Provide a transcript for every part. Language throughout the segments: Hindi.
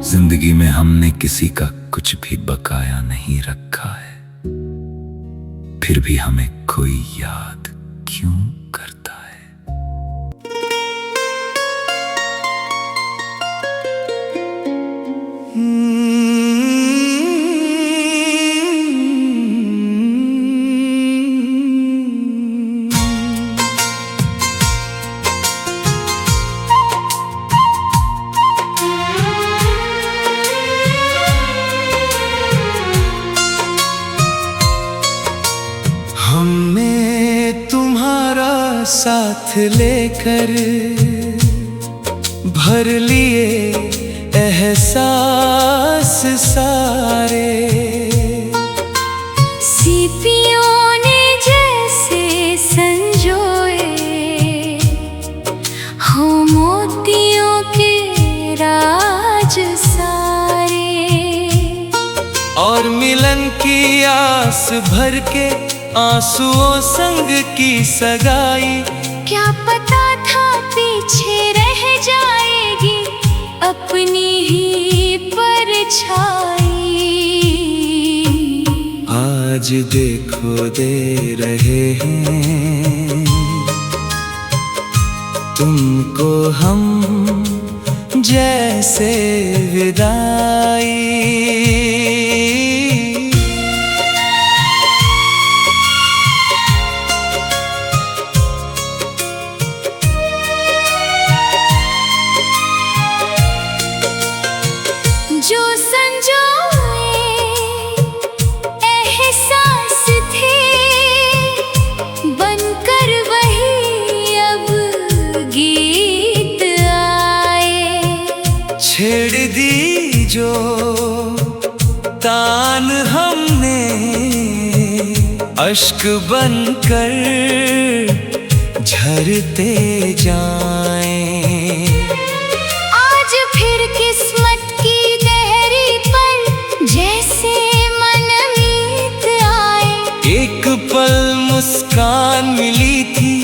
जिंदगी में हमने किसी का कुछ भी बकाया नहीं रखा है, फिर भी हमें कोई याद क्यों करता है। हमने तुम्हारा साथ लेकर भर लिए एहसास सारे। सीपियों ने जैसे संजोए हो मोतियों के राज सारे। और मिलन की आस भर के आंसुओं संग की सगाई, क्या पता था पीछे रह जाएगी अपनी ही परछाई। आज देखो दे रहे हैं तुमको हम जैसे विदाई। जो संजोए एहसास थे बनकर वही अब गीत आए। छेड़ दी जो तान हमने अश्क बनकर झरते जाएं। आज फिर किस्मत की गहरी पर जैसे मनमीत आए। एक पल मुस्कान मिली थी,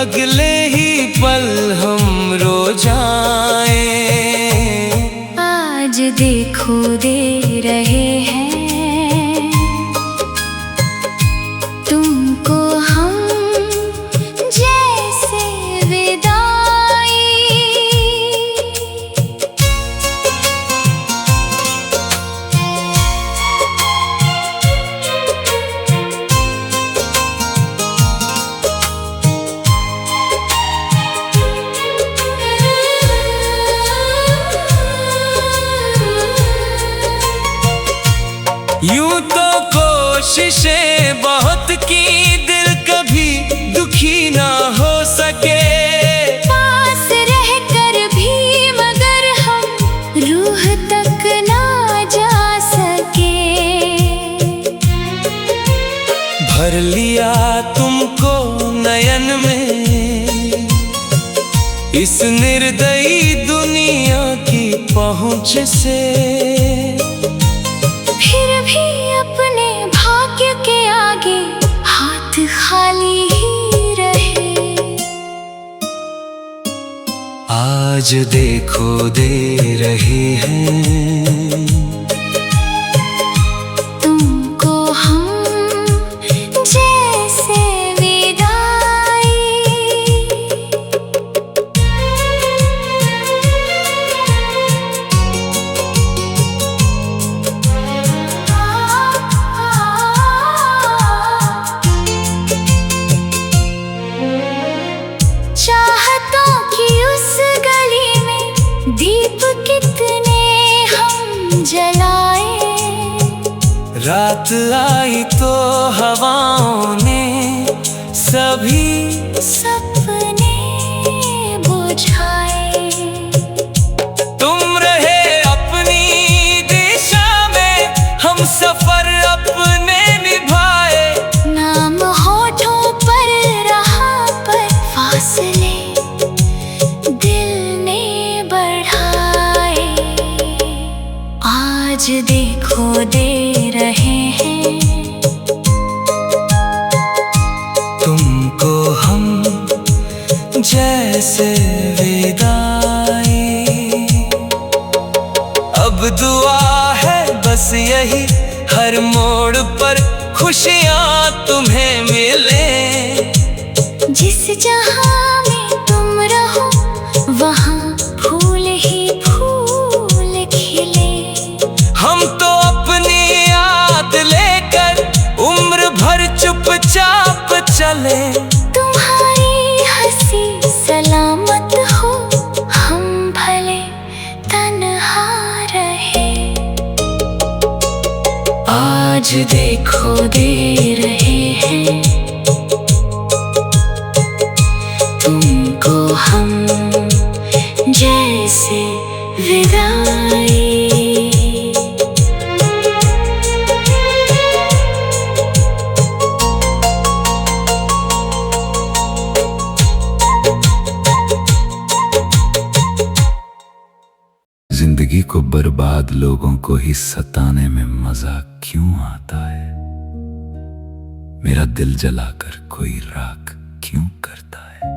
अगले ही पल हम रो जाएं। आज देखो दे रहे हैं तुमको हम जैसे विदाई। यूं तो कोशिशें बहुत की, दिल कभी दुखी ना हो सके। पास रहकर भी मगर हम रूह तक ना जा सके। भर लिया तुमको नयन में इस निर्दयी दुनिया की पहुंच से। फिर भी अपने भाग्य के आगे हाथ खाली ही रहे। आज देखो दे रहे हैं तुमको हम जैसे विदाई। चाहतों की उस गली में दीप कितने हम जलाए। रात आई तो हवाओं ने सभी सपने बुझाए। तुम रहे अपनी दिशा में, हम सफर अपने निभाए। नाम होठों पर रहा पर फासले दिल ने बढ़ाए। आज देखो दे रहे हैं तुमको हम जैसे विदाई। अब अब दुआ है बस यही, हर मोड़ पर खुशियाँ तुम्हें मिले। जिस जहां में तुम रहो वहाँ फूल ही फूल खिले। हम तो अपनी याद लेकर उम्र भर चुपचाप चले। तुम्हारी हंसी सलामत हो, हम भले तन्हा रहे। आज देखो दे रहे हैं तुमको हम जैसे विदाई। जिंदगी को बर्बाद लोगों को ही सताने में मजा क्यों आता है? मेरा दिल जलाकर कोई राख क्यों करता है?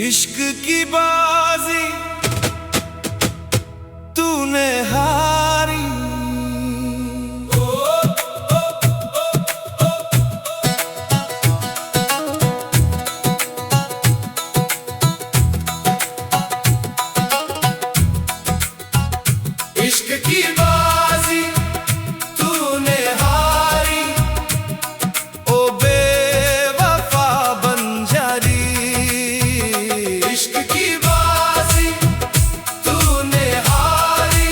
इश्क की बाजी तूने हारी। इश्क की बाजी तूने हारी, ओ बेवफा बंजारी। इश्क की बाजी तूने हारी,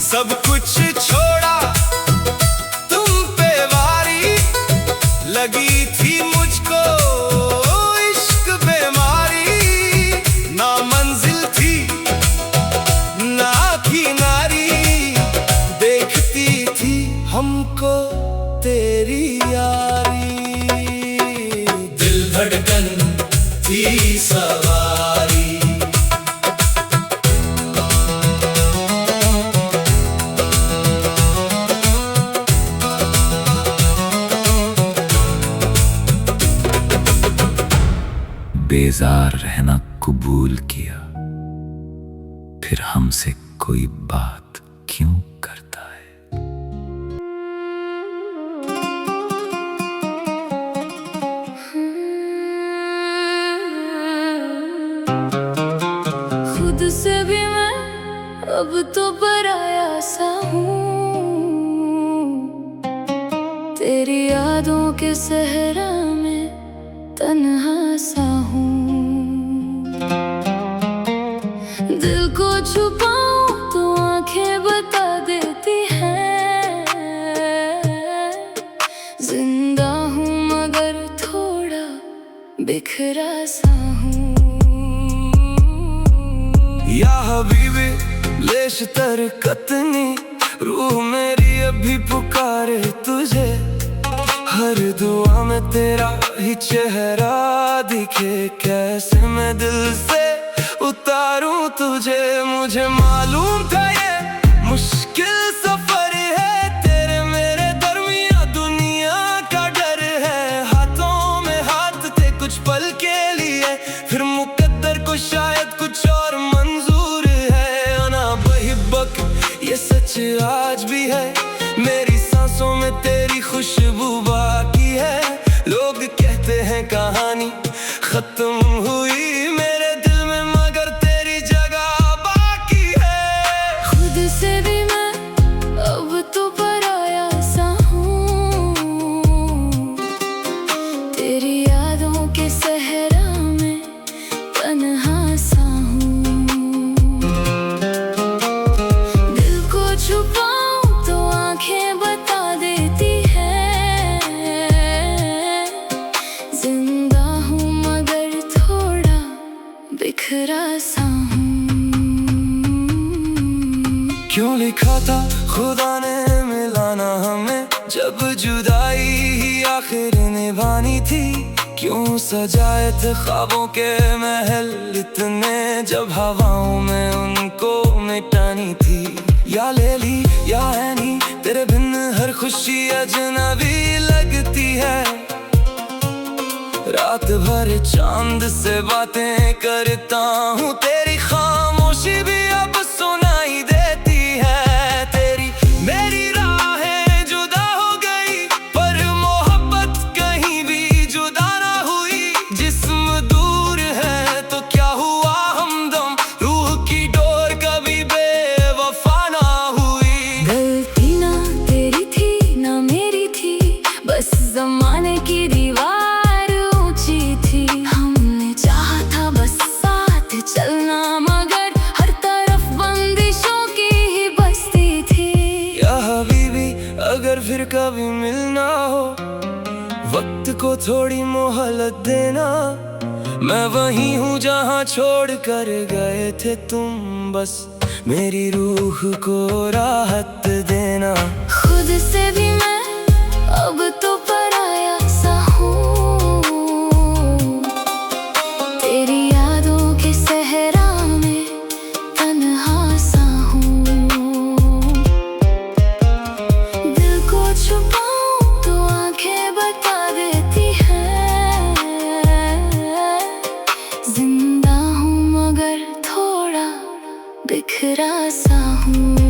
सब कुछ छोड़ा तुम पे वारी। लगी थी मुझको इश्क बीमारी, ना मंजिल थी ना किनारी। देखती थी हमको तेरी यारी, दिल धड़कन थी सवारी। बेजार रहना कबूल किया, फिर हमसे कोई बात क्यों करता है? खुद से भी मैं अब तो पराया सा हूँ। तेरी यादों के सहरा में तन्हा सा हूँ। दिल को छुपाऊं तो आंखें बता देती हैं। जिंदा हूँ मगर थोड़ा बिखरा सा हूँ। या हबीबी लेशतर कतनी, रूह मेरी अभी पुकारे तुझे। हर दुआ में तेरा ही चेहरा दिखे, कैसे मैं दिल से उतारूं तुझे। मुझे मालूम था ये मुश्किल सफर है, तेरे मेरे दरमिया दुनिया का डर है। हाथों में हाथ थे कुछ पल के लिए, फिर मुकद्दर को शायद कुछ और मंजूर है। अना बहिब्बक ये सच आज भी है, मेरी सांसों में तेरी खुशबू बाकी है। लोग कहते हैं कहानी खत्म हुई मेरे दिल में, मगर तेरी जगह बाकी है। खुद से भी मैं अब तो पराया सा हूँ। तेरी यादों के सहरा में तन्हा सा हूँ। दिल को छुपाऊं तो आंखें बता देती है। जिंदा हूँ मगर थोड़ा बिखरा सा हूँ। क्यों लिखा था खुदा ने मिलाना हमें, जब जुदाई ही आखिर निभानी थी। क्यों सजाए थे ख्वाबों के महल इतने, जब हवाओं में उनको मिटानी थी। या ले ली या है नहीं, तेरे बिन हर खुशी अजनबी लगती है। रात भर चांद से बातें करता हूँ, तेरी खामोशी भी अब सुनाई देती है। तेरी मेरी राहें जुदा हो गई, पर मोहब्बत कहीं भी जुदा ना हुई। जिस्म दूर है तो क्या हुआ हमदम, रूह की डोर कभी बेवफा ना हुई। गलती ना तेरी थी ना मेरी थी, बस जमाने की दीवार ऊंची थी। हमने चाहा था बस साथ चलना, मगर हर तरफ बंदिशों की ही बस्ती थी। या हबीबी अगर फिर कभी मिलना हो, वक्त को थोड़ी मोहलत देना। मैं वहीं हूँ जहाँ छोड़ कर गए थे तुम, बस मेरी रूह को राहत देना। खुद से भी मैं अब तो पराया सा हूँ, तेरी यादों के सहरा में तन्हा सा हूँ। दिल को छुपाऊं तो आंखें बता देती हैं, जिंदा हूँ मगर थोड़ा बिखरा सा हूँ।